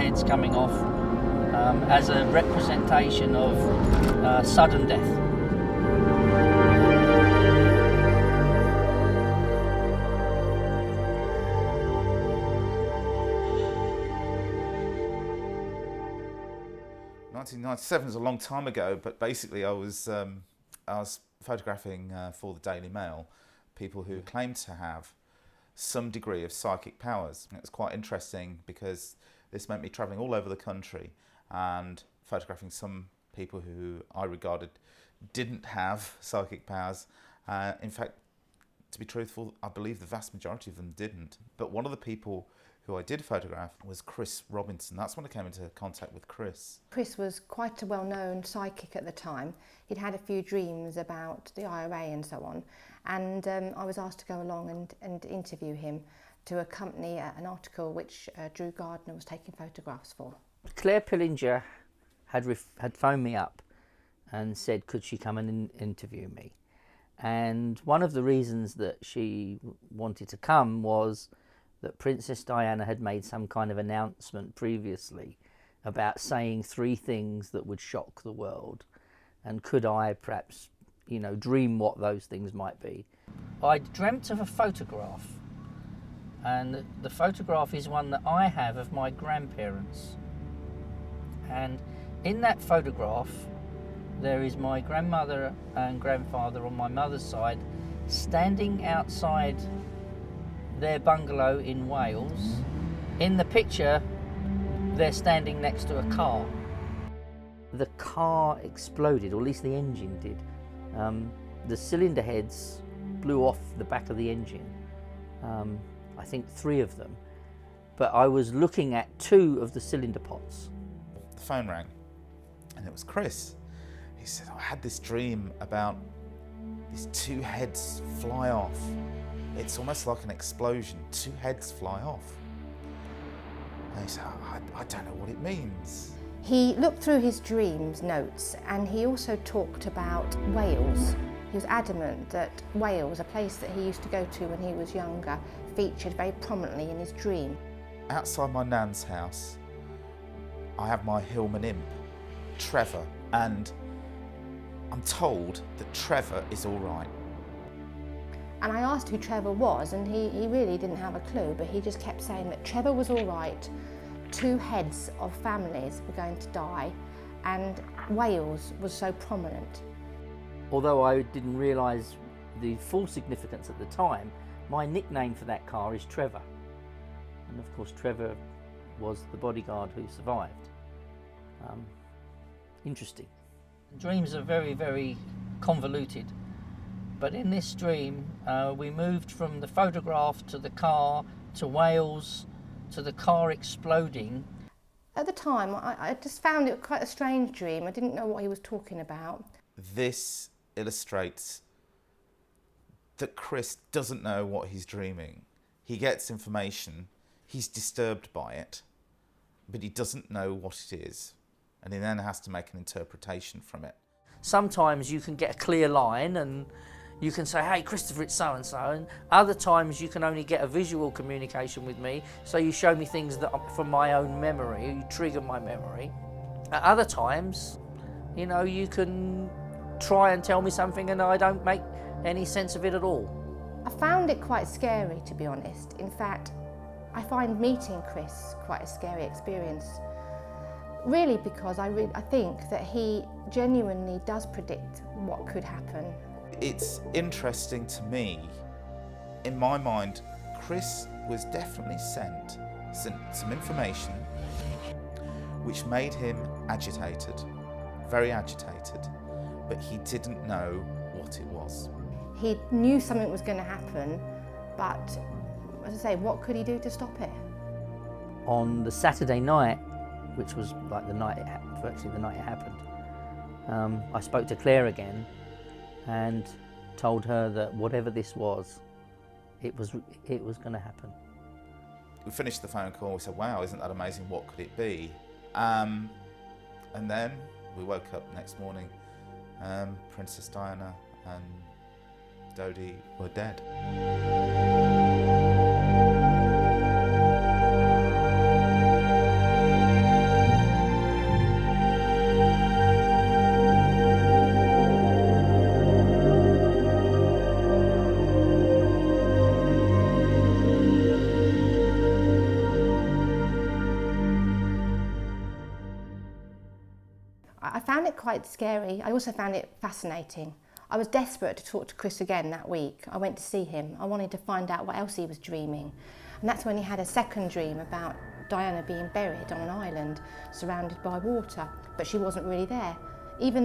heads coming off as a representation of sudden death. '97 was a long time ago, but basically I was photographing for the Daily Mail people who claimed to have some degree of psychic powers. And it was quite interesting because this meant me travelling all over the country and photographing some people who I regarded didn't have psychic powers. In fact, to be truthful, I believe the vast majority of them didn't. But one of the people who I did photograph was Chris Robinson. That's when I came into contact with Chris. Chris was quite a well-known psychic at the time. He'd had a few dreams about the IRA and so on, and I was asked to go along and interview him to accompany an article which Drew Gardner was taking photographs for. Claire Pillinger had phoned me up and said could she come and interview me, and one of the reasons that she wanted to come was that Princess Diana had made some kind of announcement previously about saying 3 things that would shock the world, and could I perhaps, dream what those things might be. I dreamt of a photograph, and the photograph is one that I have of my grandparents, and in that photograph there is my grandmother and grandfather on my mother's side standing outside their bungalow in Wales. In the picture, they're standing next to a car. The car exploded, or at least the engine did. The cylinder heads blew off the back of the engine. I think 3 of them. But I was looking at 2 of the cylinder pots. The phone rang, and it was Chris. He said, I had this dream about these 2 heads fly off. It's almost like an explosion. 2 heads fly off. And he said, I don't know what it means. He looked through his dreams notes, and he also talked about Wales. He was adamant that Wales, a place that he used to go to when he was younger, featured very prominently in his dream. Outside my nan's house, I have my Hillman imp, Trevor, and I'm told that Trevor is all right. And I asked who Trevor was, and he really didn't have a clue, but he just kept saying that Trevor was all right, 2 heads of families were going to die, and Wales was so prominent. Although I didn't realise the full significance at the time, my nickname for that car is Trevor. And of course Trevor was the bodyguard who survived. Interesting. Dreams are very, very convoluted. But in this dream, we moved from the photograph to the car, to Wales, to the car exploding. At the time, I just found it quite a strange dream. I didn't know what he was talking about. This illustrates that Chris doesn't know what he's dreaming. He gets information, he's disturbed by it, but he doesn't know what it is. And he then has to make an interpretation from it. Sometimes you can get a clear line and you can say, hey Christopher, it's so-and-so, and other times you can only get a visual communication with me, so you show me things that are from my own memory, you trigger my memory. At other times, you can try and tell me something and I don't make any sense of it at all. I found it quite scary, to be honest. In fact, I find meeting Chris quite a scary experience. Really, because I think that he genuinely does predict what could happen. It's interesting to me. In my mind, Chris was definitely sent some information which made him agitated, very agitated, but he didn't know what it was. He knew something was going to happen, but as I say, what could he do to stop it? On the Saturday night, which was like the night virtually the night it happened, I spoke to Claire again and told her that whatever this was, it was going to happen. We finished the phone call, we said, wow, isn't that amazing, what could it be? And then we woke up next morning, Princess Diana and Dodie were dead. I found it quite scary. I also found it fascinating. I was desperate to talk to Chris again that week. I went to see him. I wanted to find out what else he was dreaming. And that's when he had a second dream about Diana being buried on an island surrounded by water, but she wasn't really there. Even